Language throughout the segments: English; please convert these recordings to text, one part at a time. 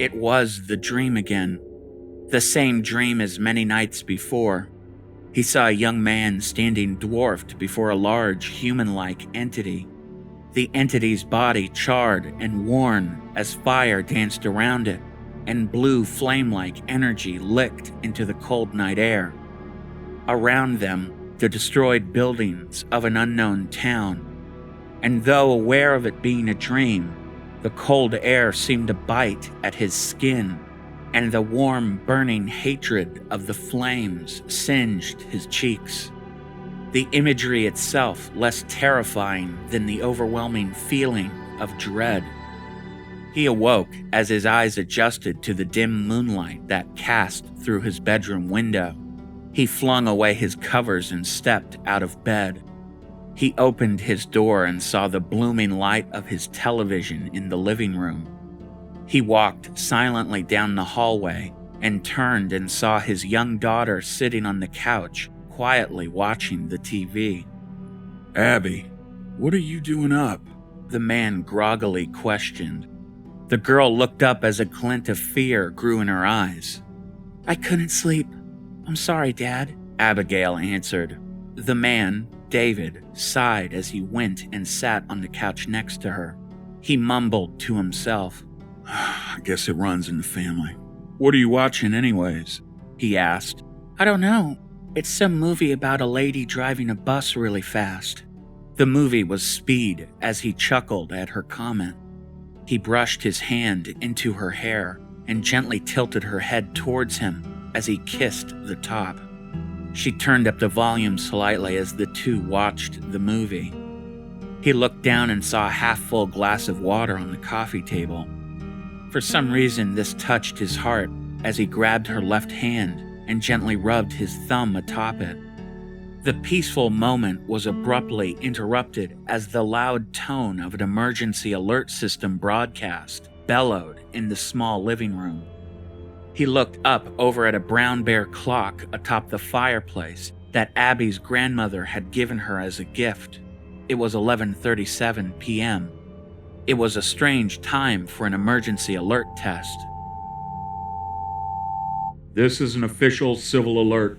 It was the dream again. The same dream as many nights before. He saw a young man standing dwarfed before a large, human-like entity. The entity's body charred and worn as fire danced around it, and blue flame-like energy licked into the cold night air. Around them, the destroyed buildings of an unknown town. And though aware of it being a dream, the cold air seemed to bite at his skin, and the warm, burning hatred of the flames singed his cheeks. The imagery itself less terrifying than the overwhelming feeling of dread. He awoke as his eyes adjusted to the dim moonlight that cast through his bedroom window. He flung away his covers and stepped out of bed. He opened his door and saw the blooming light of his television in the living room. He walked silently down the hallway and turned and saw his young daughter sitting on the couch, quietly watching the TV. "Abby, what are you doing up?" the man groggily questioned. The girl looked up as a glint of fear grew in her eyes. "I couldn't sleep. I'm sorry, Dad," Abigail answered. The man, David, sighed as he went and sat on the couch next to her. He mumbled to himself. "I guess it runs in the family. What are you watching anyways?" he asked. "I don't know. It's some movie about a lady driving a bus really fast." The movie was Speed as he chuckled at her comment. He brushed his hand into her hair and gently tilted her head towards him as he kissed the top. She turned up the volume slightly as the two watched the movie. He looked down and saw a half-full glass of water on the coffee table. For some reason, this touched his heart as he grabbed her left hand and gently rubbed his thumb atop it. The peaceful moment was abruptly interrupted as the loud tone of an emergency alert system broadcast bellowed in the small living room. He looked up over at a brown bear clock atop the fireplace that Abby's grandmother had given her as a gift. It was 11:37 p.m. It was a strange time for an emergency alert test. This is an official civil alert.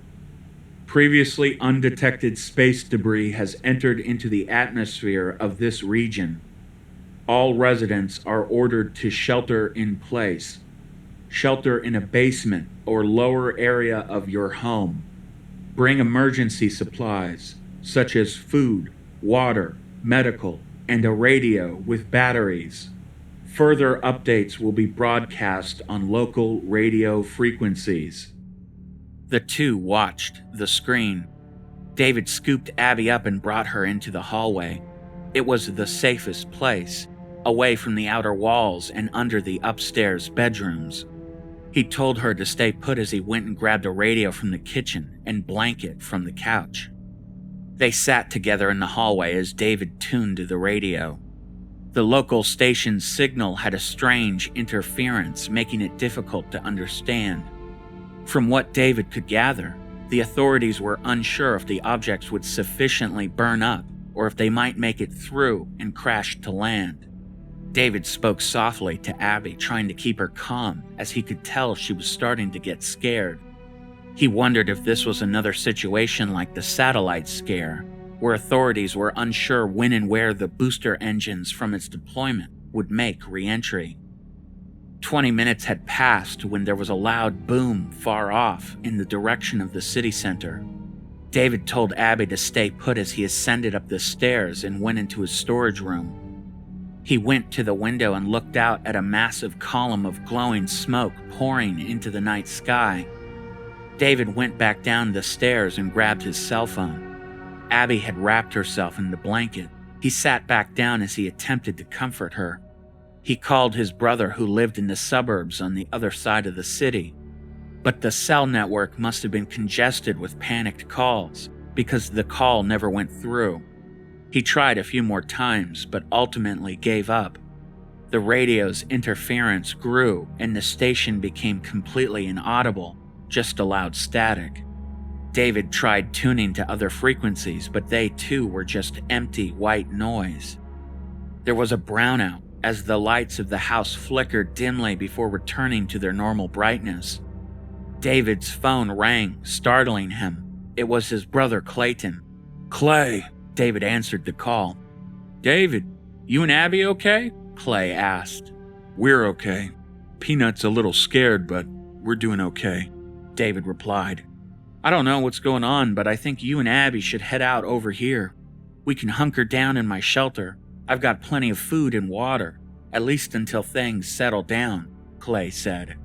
Previously undetected space debris has entered into the atmosphere of this region. All residents are ordered to shelter in place. Shelter in a basement or lower area of your home. Bring emergency supplies, such as food, water, medical, and a radio with batteries. Further updates will be broadcast on local radio frequencies. The two watched the screen. David scooped Abby up and brought her into the hallway. It was the safest place, away from the outer walls and under the upstairs bedrooms. He told her to stay put as he went and grabbed a radio from the kitchen and blanket from the couch. They sat together in the hallway as David tuned to the radio. The local station's signal had a strange interference, making it difficult to understand. From what David could gather, the authorities were unsure if the objects would sufficiently burn up or if they might make it through and crash to land. David spoke softly to Abby, trying to keep her calm, as he could tell she was starting to get scared. He wondered if this was another situation like the satellite scare, where authorities were unsure when and where the booster engines from its deployment would make re-entry. 20 minutes had passed when there was a loud boom far off in the direction of the city center. David told Abby to stay put as he ascended up the stairs and went into his storage room. He went to the window and looked out at a massive column of glowing smoke pouring into the night sky. David went back down the stairs and grabbed his cell phone. Abby had wrapped herself in the blanket. He sat back down as he attempted to comfort her. He called his brother, who lived in the suburbs on the other side of the city. But the cell network must have been congested with panicked calls, because the call never went through. He tried a few more times, but ultimately gave up. The radio's interference grew, and the station became completely inaudible, just a loud static. David tried tuning to other frequencies, but they too were just empty white noise. There was a brownout as the lights of the house flickered dimly before returning to their normal brightness. David's phone rang, startling him. It was his brother Clayton. "Clay," David answered the call. "David, you and Abby okay?" Clay asked. "We're okay. Peanut's a little scared, but we're doing okay," David replied. "I don't know what's going on, but I think you and Abby should head out over here. We can hunker down in my shelter. I've got plenty of food and water, at least until things settle down," Clay said.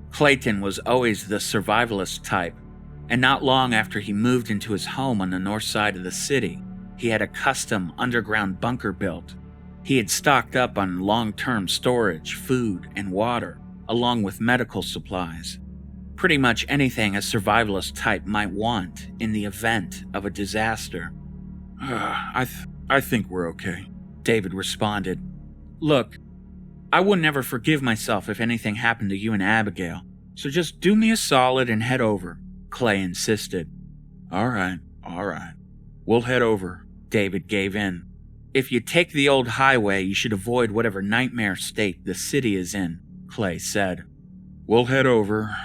Clayton was always the survivalist type, and not long after he moved into his home on the north side of the city, he had a custom underground bunker built. He had stocked up on long-term storage, food, and water, along with medical supplies. Pretty much anything a survivalist type might want in the event of a disaster. I think we're okay," David responded. "Look, I wouldn't ever forgive myself if anything happened to you and Abigail, so just do me a solid and head over," Clay insisted. All right. We'll head over," David gave in. "If you take the old highway, you should avoid whatever nightmare state the city is in," Clay said. "We'll head over,"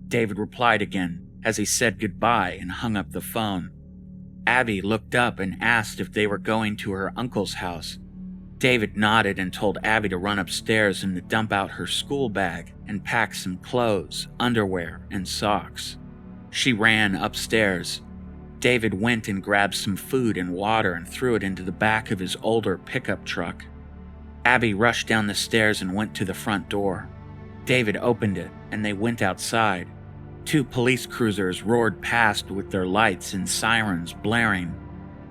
David replied again as he said goodbye and hung up the phone. Abby looked up and asked if they were going to her uncle's house. David nodded and told Abby to run upstairs and to dump out her school bag and pack some clothes, underwear, and socks. She ran upstairs. David went and grabbed some food and water and threw it into the back of his older pickup truck. Abby rushed down the stairs and went to the front door. David opened it, and they went outside. 2 police cruisers roared past with their lights and sirens blaring.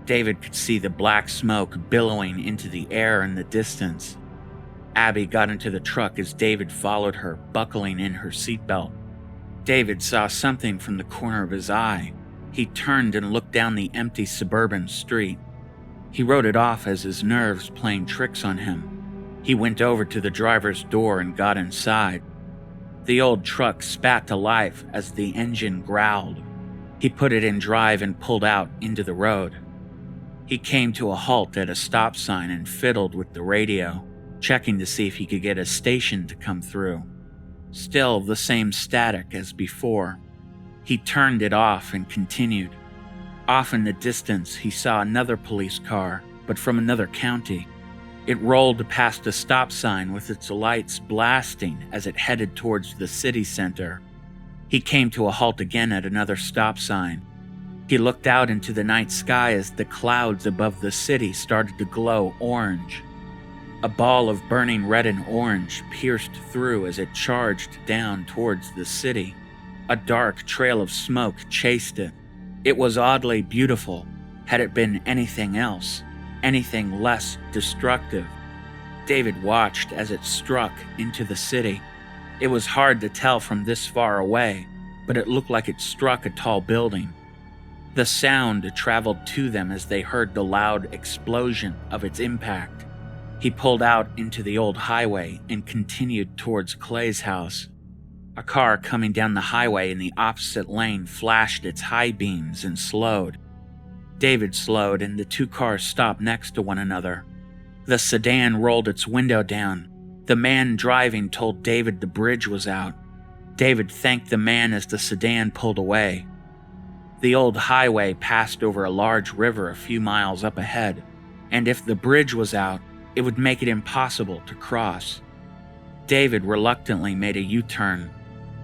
David could see the black smoke billowing into the air in the distance. Abby got into the truck as David followed her, buckling in her seatbelt. David saw something from the corner of his eye. He turned and looked down the empty suburban street. He wrote it off as his nerves playing tricks on him. He went over to the driver's door and got inside. The old truck spat to life as the engine growled. He put it in drive and pulled out into the road. He came to a halt at a stop sign and fiddled with the radio, checking to see if he could get a station to come through. Still the same static as before. He turned it off and continued. Off in the distance, he saw another police car, but from another county. It rolled past a stop sign with its lights blasting as it headed towards the city center. He came to a halt again at another stop sign. He looked out into the night sky as the clouds above the city started to glow orange. A ball of burning red and orange pierced through as it charged down towards the city. A dark trail of smoke chased it. It was oddly beautiful, had it been anything else. Anything less destructive. David watched as it struck into the city. It was hard to tell from this far away, but it looked like it struck a tall building. The sound traveled to them as they heard the loud explosion of its impact. He pulled out into the old highway and continued towards Clay's house. A car coming down the highway in the opposite lane flashed its high beams and slowed. David slowed and the 2 cars stopped next to one another. The sedan rolled its window down. The man driving told David the bridge was out. David thanked the man as the sedan pulled away. The old highway passed over a large river a few miles up ahead, and if the bridge was out, it would make it impossible to cross. David reluctantly made a U-turn.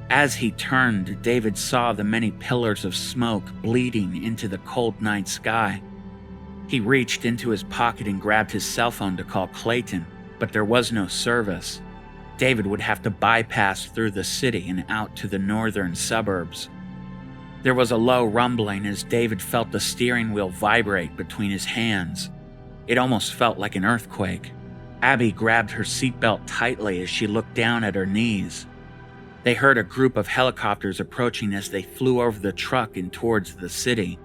As he turned, David saw the many pillars of smoke bleeding into the cold night sky. He reached into his pocket and grabbed his cell phone to call Clayton, but there was no service. David would have to bypass through the city and out to the northern suburbs. There was a low rumbling as David felt the steering wheel vibrate between his hands. It almost felt like an earthquake. Abby grabbed her seatbelt tightly as she looked down at her knees. They heard a group of helicopters approaching as they flew over the truck and towards the city.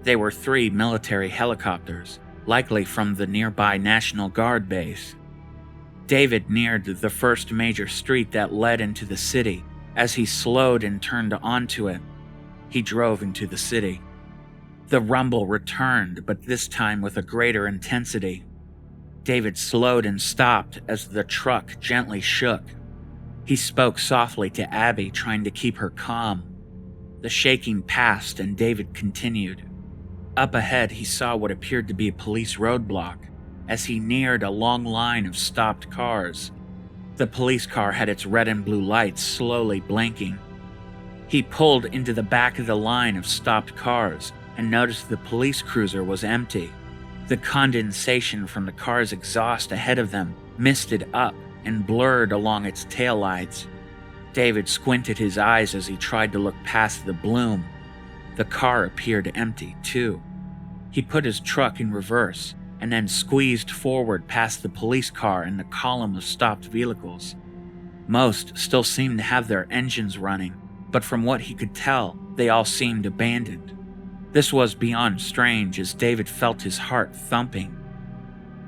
They were 3 military helicopters, likely from the nearby National Guard base. David neared the first major street that led into the city. As he slowed and turned onto it, he drove into the city. The rumble returned, but this time with a greater intensity. David slowed and stopped as the truck gently shook. He spoke softly to Abby, trying to keep her calm. The shaking passed and David continued. Up ahead, he saw what appeared to be a police roadblock as he neared a long line of stopped cars. The police car had its red and blue lights slowly blinking. He pulled into the back of the line of stopped cars and noticed the police cruiser was empty. The condensation from the car's exhaust ahead of them misted up and blurred along its taillights. David squinted his eyes as he tried to look past the bloom. The car appeared empty, too. He put his truck in reverse and then squeezed forward past the police car and the column of stopped vehicles. Most still seemed to have their engines running, but from what he could tell, they all seemed abandoned. This was beyond strange as David felt his heart thumping.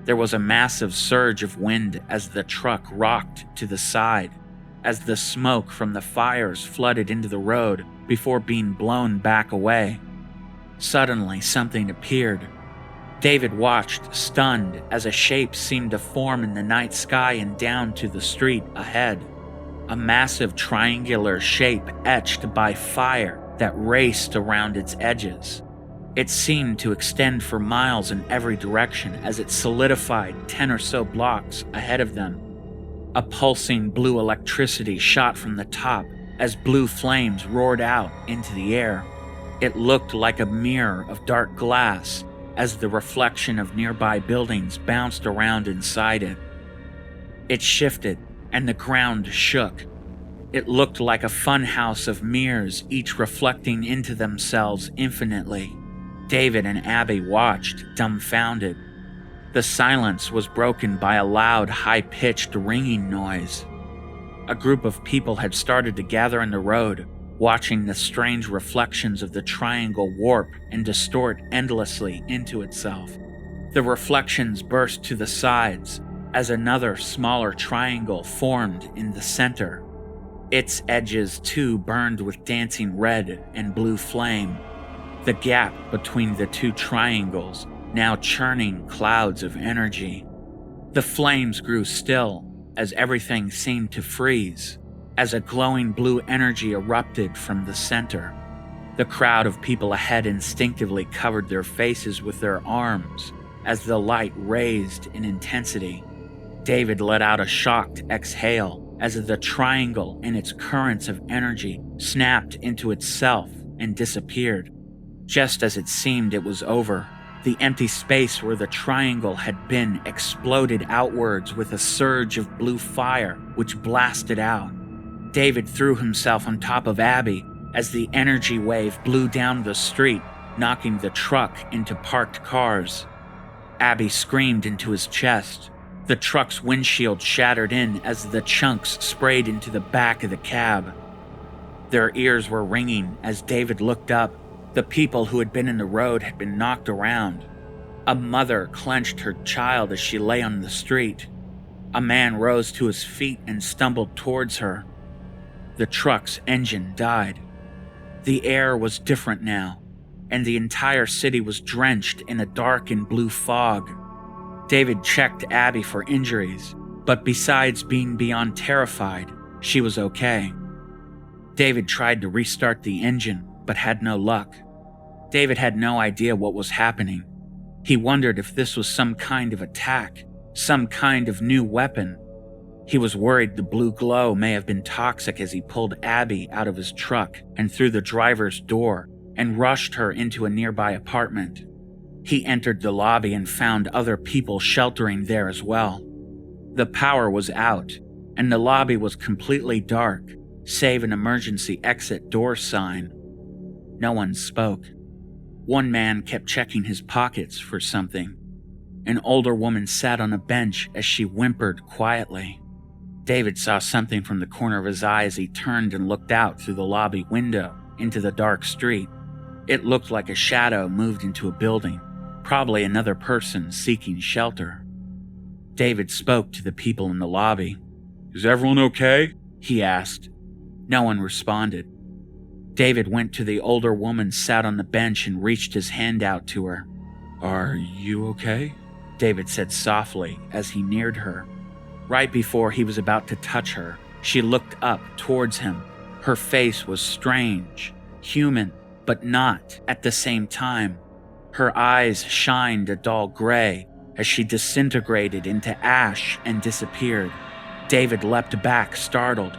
There was a massive surge of wind as the truck rocked to the side, as the smoke from the fires flooded into the road before being blown back away. Suddenly, something appeared. David watched, stunned, as a shape seemed to form in the night sky and down to the street ahead. A massive triangular shape etched by fire that raced around its edges. It seemed to extend for miles in every direction as it solidified 10 or so blocks ahead of them. A pulsing blue electricity shot from the top as blue flames roared out into the air. It looked like a mirror of dark glass as the reflection of nearby buildings bounced around inside it. It shifted and the ground shook. It looked like a funhouse of mirrors, each reflecting into themselves infinitely. David and Abby watched, dumbfounded. The silence was broken by a loud, high-pitched ringing noise. A group of people had started to gather in the road, watching the strange reflections of the triangle warp and distort endlessly into itself. The reflections burst to the sides as another smaller triangle formed in the center. Its edges, too, burned with dancing red and blue flame. The gap between the two triangles now churning clouds of energy. The flames grew still as everything seemed to freeze, as a glowing blue energy erupted from the center. The crowd of people ahead instinctively covered their faces with their arms as the light raised in intensity. David let out a shocked exhale as the triangle and its currents of energy snapped into itself and disappeared. Just as it seemed it was over, the empty space where the triangle had been exploded outwards with a surge of blue fire which blasted out. David threw himself on top of Abby as the energy wave blew down the street, knocking the truck into parked cars. Abby screamed into his chest. The truck's windshield shattered in as the chunks sprayed into the back of the cab. Their ears were ringing as David looked up. The people who had been in the road had been knocked around. A mother clenched her child as she lay on the street. A man rose to his feet and stumbled towards her. The truck's engine died. The air was different now, and the entire city was drenched in a dark and blue fog. David checked Abby for injuries, but besides being beyond terrified, she was okay. David tried to restart the engine, but had no luck. David had no idea what was happening. He wondered if this was some kind of attack, some kind of new weapon. He was worried the blue glow may have been toxic as he pulled Abby out of his truck and through the driver's door and rushed her into a nearby apartment. He entered the lobby and found other people sheltering there as well. The power was out, and the lobby was completely dark, save an emergency exit door sign. No one spoke. One man kept checking his pockets for something. An older woman sat on a bench as she whimpered quietly. David saw something from the corner of his eye as he turned and looked out through the lobby window into the dark street. It looked like a shadow moved into a building, probably another person seeking shelter. David spoke to the people in the lobby. "Is everyone okay?" he asked. No one responded. David went to the older woman sat on the bench and reached his hand out to her. "Are you okay?" David said softly as he neared her. Right before he was about to touch her, she looked up towards him. Her face was strange, human, but not at the same time. Her eyes shined a dull gray as she disintegrated into ash and disappeared. David leapt back, startled.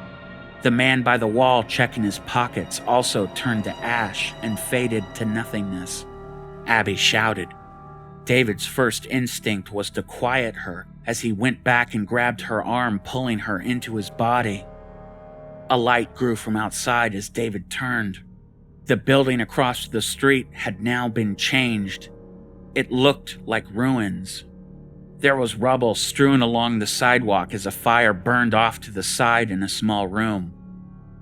The man by the wall checking his pockets also turned to ash and faded to nothingness. Abby shouted. David's first instinct was to quiet her as he went back and grabbed her arm, pulling her into his body. A light grew from outside as David turned. The building across the street had now been changed. It looked like ruins. There was rubble strewn along the sidewalk as a fire burned off to the side in a small room.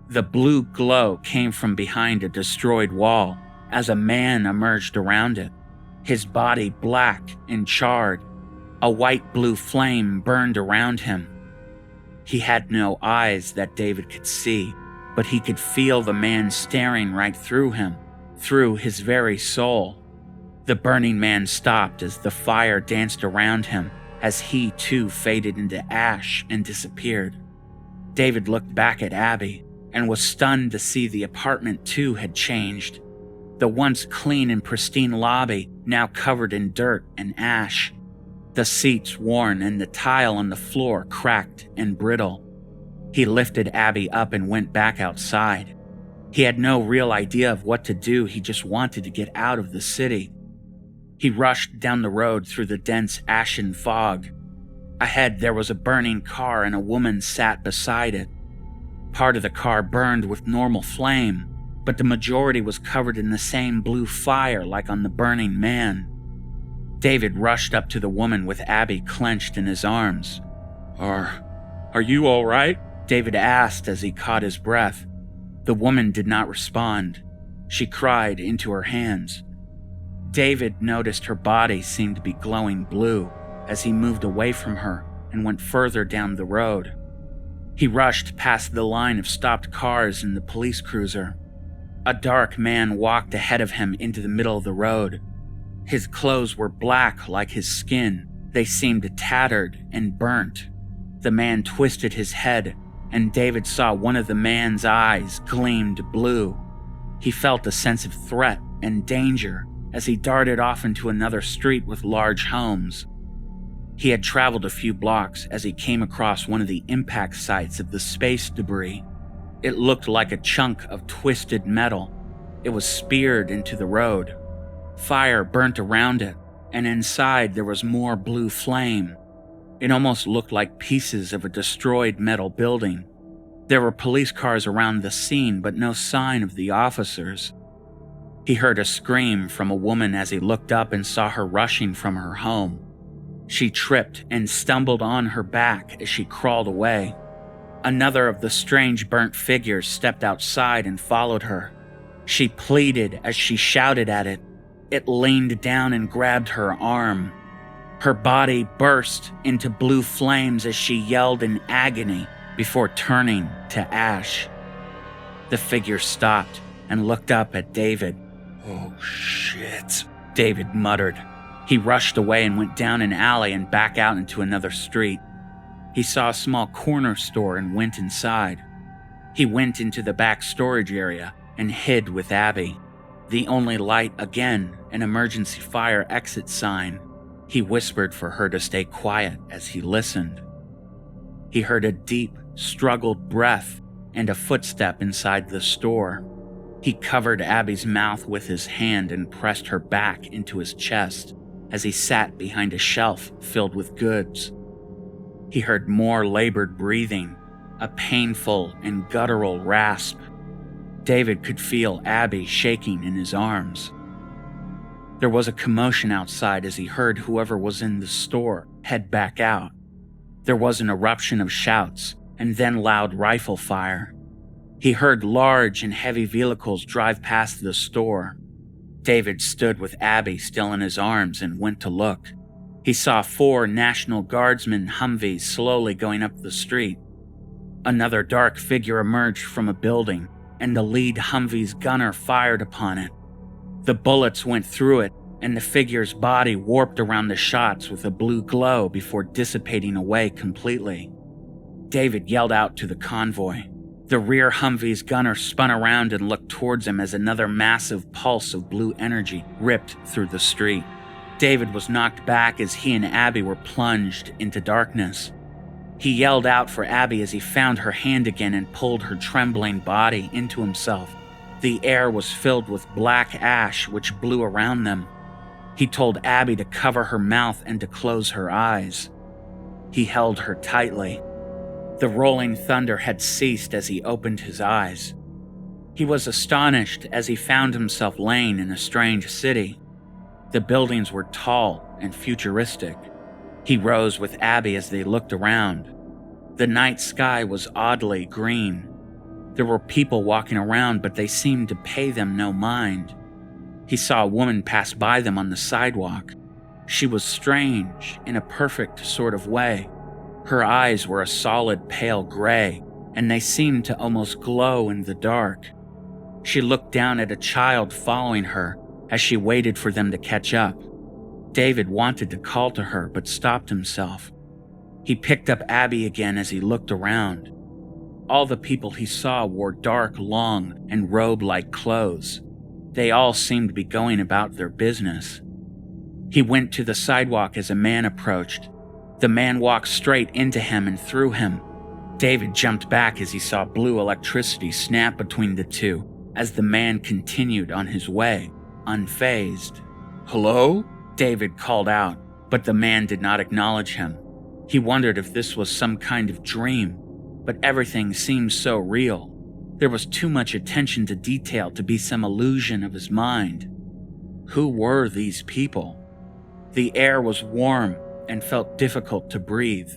The blue glow came from behind a destroyed wall as a man emerged around it, his body black and charred. A white-blue flame burned around him. He had no eyes that David could see, but he could feel the man staring right through him, through his very soul. The burning man stopped as the fire danced around him, as he too faded into ash and disappeared. David looked back at Abby and was stunned to see the apartment too had changed. The once clean and pristine lobby now covered in dirt and ash. The seats worn and the tile on the floor cracked and brittle. He lifted Abby up and went back outside. He had no real idea of what to do, he just wanted to get out of the city. He rushed down the road through the dense ashen fog. Ahead there was a burning car and a woman sat beside it. Part of the car burned with normal flame, but the majority was covered in the same blue fire like on the burning man. David rushed up to the woman with Abby clenched in his arms. Are you all right? David asked as he caught his breath. The woman did not respond. She cried into her hands. David noticed her body seemed to be glowing blue as he moved away from her and went further down the road. He rushed past the line of stopped cars and the police cruiser. A dark man walked ahead of him into the middle of the road. His clothes were black like his skin. They seemed tattered and burnt. The man twisted his head, and David saw one of the man's eyes gleamed blue. He felt a sense of threat and danger as he darted off into another street with large homes. He had traveled a few blocks as he came across one of the impact sites of the space debris. It looked like a chunk of twisted metal. It was speared into the road. Fire burnt around it, and inside there was more blue flame. It almost looked like pieces of a destroyed metal building. There were police cars around the scene, but no sign of the officers. He heard a scream from a woman as he looked up and saw her rushing from her home. She tripped and stumbled on her back as she crawled away. Another of the strange burnt figures stepped outside and followed her. She pleaded as she shouted at it. It leaned down and grabbed her arm. Her body burst into blue flames as she yelled in agony before turning to ash. The figure stopped and looked up at David. Oh, shit, David muttered. He rushed away and went down an alley and back out into another street. He saw a small corner store and went inside. He went into the back storage area and hid with Abby. The only light, again, an emergency fire exit sign. He whispered for her to stay quiet as he listened. He heard a deep, struggled breath and a footstep inside the store. He covered Abby's mouth with his hand and pressed her back into his chest as he sat behind a shelf filled with goods. He heard more labored breathing, a painful and guttural rasp. David could feel Abby shaking in his arms. There was a commotion outside as he heard whoever was in the store head back out. There was an eruption of shouts and then loud rifle fire. He heard large and heavy vehicles drive past the store. David stood with Abby still in his arms and went to look. He saw 4 National Guardsmen Humvees slowly going up the street. Another dark figure emerged from a building, and the lead Humvee's gunner fired upon it. The bullets went through it and the figure's body warped around the shots with a blue glow before dissipating away completely. David yelled out to the convoy. The rear Humvee's gunner spun around and looked towards him as another massive pulse of blue energy ripped through the street. David was knocked back as he and Abby were plunged into darkness. He yelled out for Abby as he found her hand again and pulled her trembling body into himself. The air was filled with black ash which blew around them. He told Abby to cover her mouth and to close her eyes. He held her tightly. The rolling thunder had ceased as he opened his eyes. He was astonished as he found himself laying in a strange city. The buildings were tall and futuristic. He rose with Abby as they looked around. The night sky was oddly green. There were people walking around, but they seemed to pay them no mind. He saw a woman pass by them on the sidewalk. She was strange in a perfect sort of way. Her eyes were a solid pale gray, and they seemed to almost glow in the dark. She looked down at a child following her as she waited for them to catch up. David wanted to call to her, but stopped himself. He picked up Abby again as he looked around. All the people he saw wore dark, long, and robe-like clothes. They all seemed to be going about their business. He went to the sidewalk as a man approached. The man walked straight into him and through him. David jumped back as he saw blue electricity snap between the two as the man continued on his way, unfazed. "Hello?" David called out, but the man did not acknowledge him. He wondered if this was some kind of dream, but everything seemed so real. There was too much attention to detail to be some illusion of his mind. Who were these people? The air was warm and felt difficult to breathe.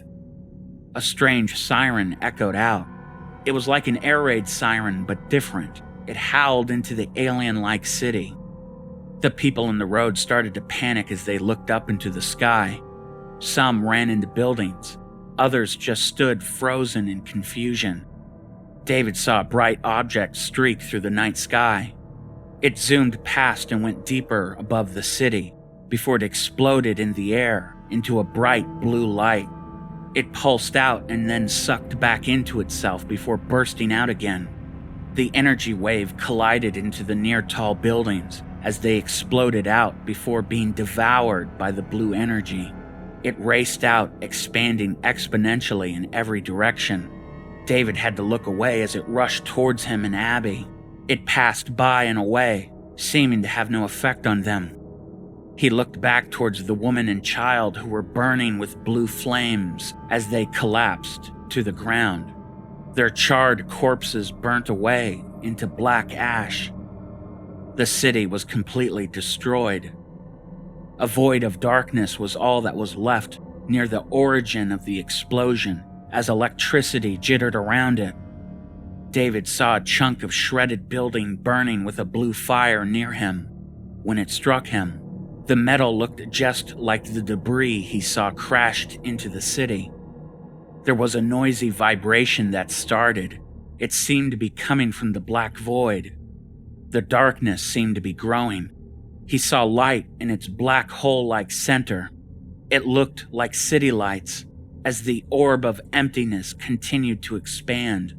A strange siren echoed out. It was like an air raid siren, but different. It howled into the alien-like city. The people in the road started to panic as they looked up into the sky. Some ran into buildings. Others just stood frozen in confusion. David saw a bright object streak through the night sky. It zoomed past and went deeper above the city before it exploded in the air into a bright blue light. It pulsed out and then sucked back into itself before bursting out again. The energy wave collided into the near tall buildings as they exploded out before being devoured by the blue energy. It raced out, expanding exponentially in every direction. David had to look away as it rushed towards him and Abby. It passed by and away, seeming to have no effect on them. He looked back towards the woman and child who were burning with blue flames as they collapsed to the ground. Their charred corpses burnt away into black ash. The city was completely destroyed. A void of darkness was all that was left near the origin of the explosion as electricity jittered around it. David saw a chunk of shredded building burning with a blue fire near him. When it struck him, the metal looked just like the debris he saw crashed into the city. There was a noisy vibration that started. It seemed to be coming from the black void. The darkness seemed to be growing. He saw light in its black hole-like center. It looked like city lights as the orb of emptiness continued to expand.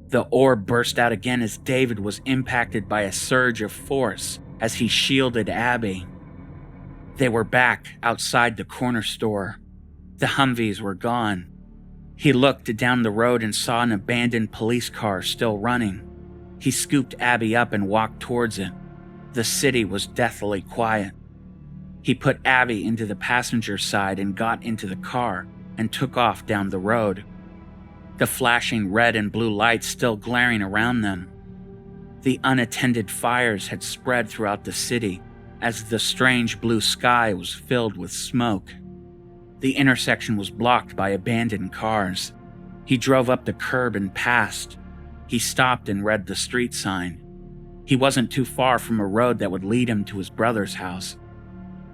The orb burst out again as David was impacted by a surge of force as he shielded Abby. They were back outside the corner store. The Humvees were gone. He looked down the road and saw an abandoned police car still running. He scooped Abby up and walked towards it. The city was deathly quiet. He put Abby into the passenger side and got into the car and took off down the road, the flashing red and blue lights still glaring around them. The unattended fires had spread throughout the city as the strange blue sky was filled with smoke. The intersection was blocked by abandoned cars. He drove up the curb and passed. He stopped and read the street sign. He wasn't too far from a road that would lead him to his brother's house.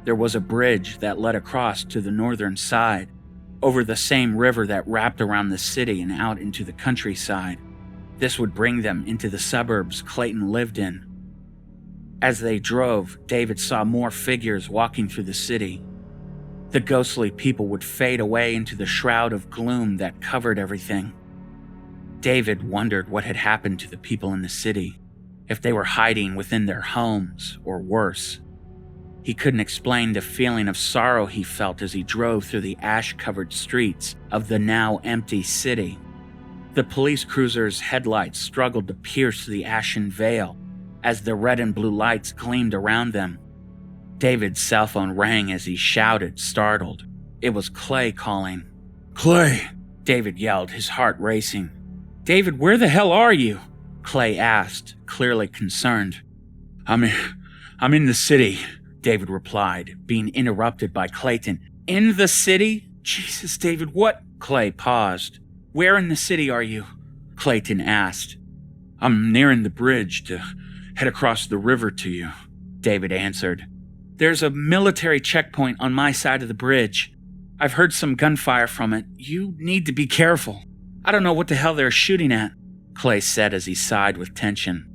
There was a bridge that led across to the northern side, over the same river that wrapped around the city and out into the countryside. This would bring them into the suburbs Clayton lived in. As they drove, David saw more figures walking through the city. The ghostly people would fade away into the shroud of gloom that covered everything. David wondered what had happened to the people in the city, if they were hiding within their homes or worse. He couldn't explain the feeling of sorrow he felt as he drove through the ash-covered streets of the now empty city. The police cruiser's headlights struggled to pierce the ashen veil as the red and blue lights gleamed around them. David's cell phone rang as he shouted, startled. It was Clay calling. "Clay!" David yelled, his heart racing. "David, where the hell are you?" Clay asked, clearly concerned. I'm in the city," David replied, being interrupted by Clayton. "In the city? Jesus, David, what?" Clay paused. "Where in the city are you?" Clayton asked. "I'm nearing the bridge to head across the river to you," David answered. "There's a military checkpoint on my side of the bridge. I've heard some gunfire from it. You need to be careful. I don't know what the hell they're shooting at," Clay said as he sighed with tension.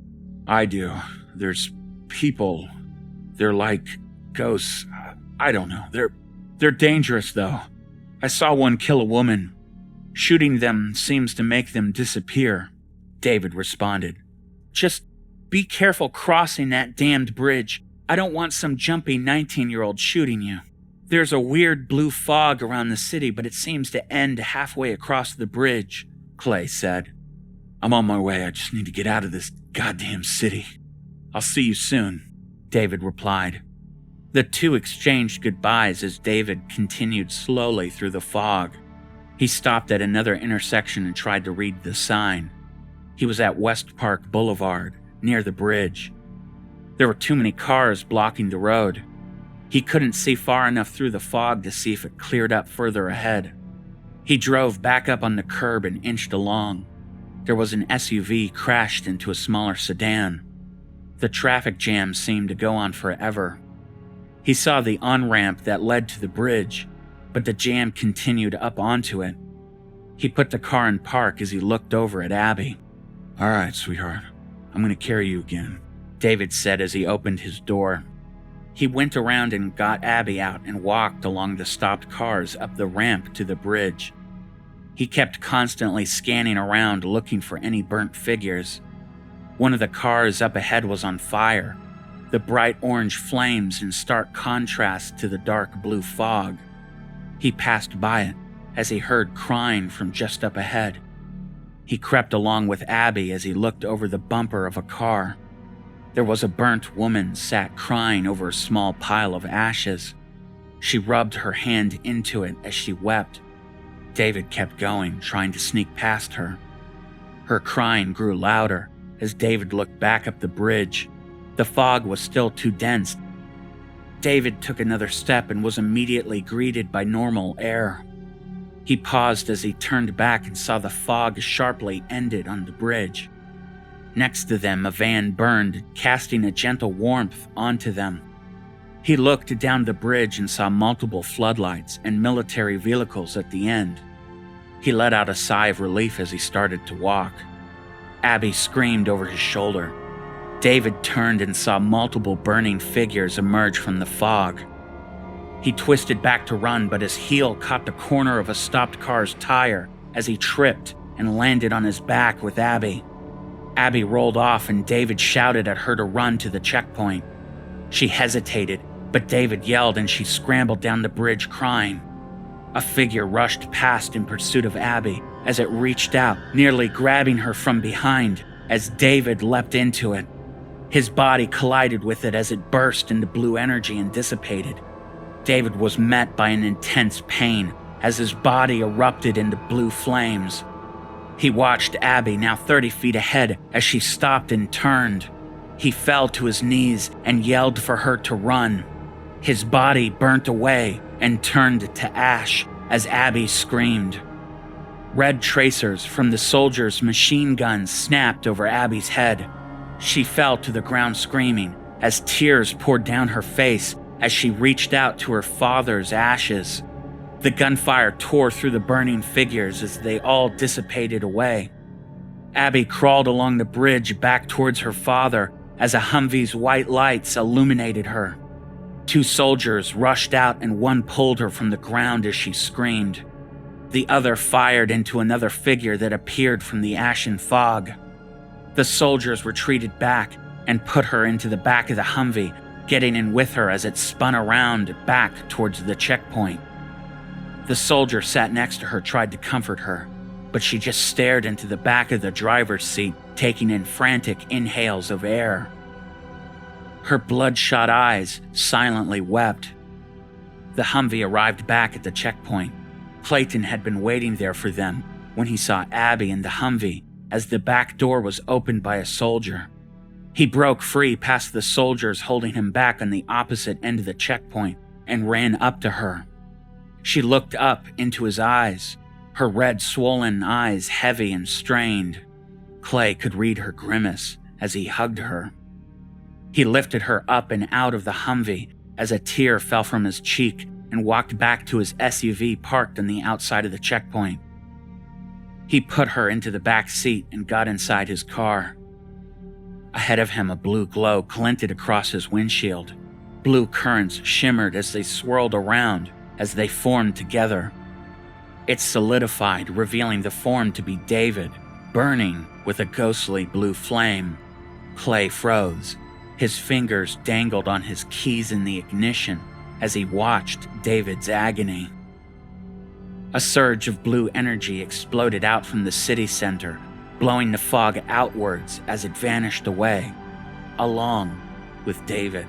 "I do. There's people. They're like ghosts. I don't know. They're dangerous, though. I saw one kill a woman. Shooting them seems to make them disappear," David responded. "Just be careful crossing that damned bridge. I don't want some jumpy 19-year-old shooting you. There's a weird blue fog around the city, but it seems to end halfway across the bridge," Clay said. "I'm on my way. I just need to get out of this goddamn city. I'll see you soon," David replied. The two exchanged goodbyes as David continued slowly through the fog. He stopped at another intersection and tried to read the sign. He was at West Park Boulevard, near the bridge. There were too many cars blocking the road. He couldn't see far enough through the fog to see if it cleared up further ahead. He drove back up on the curb and inched along. There was an SUV crashed into a smaller sedan. The traffic jam seemed to go on forever. He saw the on-ramp that led to the bridge, but the jam continued up onto it. He put the car in park as he looked over at Abby. "All right, sweetheart. I'm going to carry you again," David said as he opened his door. He went around and got Abby out and walked along the stopped cars up the ramp to the bridge. He kept constantly scanning around looking for any burnt figures. One of the cars up ahead was on fire, the bright orange flames in stark contrast to the dark blue fog. He passed by it as he heard crying from just up ahead. He crept along with Abby as he looked over the bumper of a car. There was a burnt woman sat crying over a small pile of ashes. She rubbed her hand into it as she wept. David kept going, trying to sneak past her. Her crying grew louder as David looked back up the bridge. The fog was still too dense. David took another step and was immediately greeted by normal air. He paused as he turned back and saw the fog sharply ended on the bridge. Next to them, a van burned, casting a gentle warmth onto them. He looked down the bridge and saw multiple floodlights and military vehicles at the end. He let out a sigh of relief as he started to walk. Abby screamed over his shoulder. David turned and saw multiple burning figures emerge from the fog. He twisted back to run, but his heel caught the corner of a stopped car's tire as he tripped and landed on his back with Abby. Abby rolled off and David shouted at her to run to the checkpoint. She hesitated, but David yelled and she scrambled down the bridge crying. A figure rushed past in pursuit of Abby as it reached out, nearly grabbing her from behind as David leapt into it. His body collided with it as it burst into blue energy and dissipated. David was met by an intense pain as his body erupted into blue flames. He watched Abby, now 30 feet ahead, as she stopped and turned. He fell to his knees and yelled for her to run. His body burnt away and turned to ash as Abby screamed. Red tracers from the soldiers' machine guns snapped over Abby's head. She fell to the ground screaming as tears poured down her face as she reached out to her father's ashes. The gunfire tore through the burning figures as they all dissipated away. Abby crawled along the bridge back towards her father as a Humvee's white lights illuminated her. 2 soldiers rushed out and one pulled her from the ground as she screamed. The other fired into another figure that appeared from the ashen fog. The soldiers retreated back and put her into the back of the Humvee, getting in with her as it spun around back towards the checkpoint. The soldier sat next to her tried to comfort her, but she just stared into the back of the driver's seat, taking in frantic inhales of air. Her bloodshot eyes silently wept. The Humvee arrived back at the checkpoint. Clayton had been waiting there for them when he saw Abby in the Humvee as the back door was opened by a soldier. He broke free past the soldiers holding him back on the opposite end of the checkpoint and ran up to her. She looked up into his eyes, her red swollen eyes heavy and strained. Clay could read her grimace as he hugged her. He lifted her up and out of the Humvee as a tear fell from his cheek and walked back to his SUV parked on the outside of the checkpoint. He put her into the back seat and got inside his car. Ahead of him, a blue glow glinted across his windshield. Blue currents shimmered as they swirled around as they formed together. It solidified, revealing the form to be David, burning with a ghostly blue flame. Clay froze. His fingers dangled on his keys in the ignition as he watched David's agony. A surge of blue energy exploded out from the city center, blowing the fog outwards as it vanished away, along with David.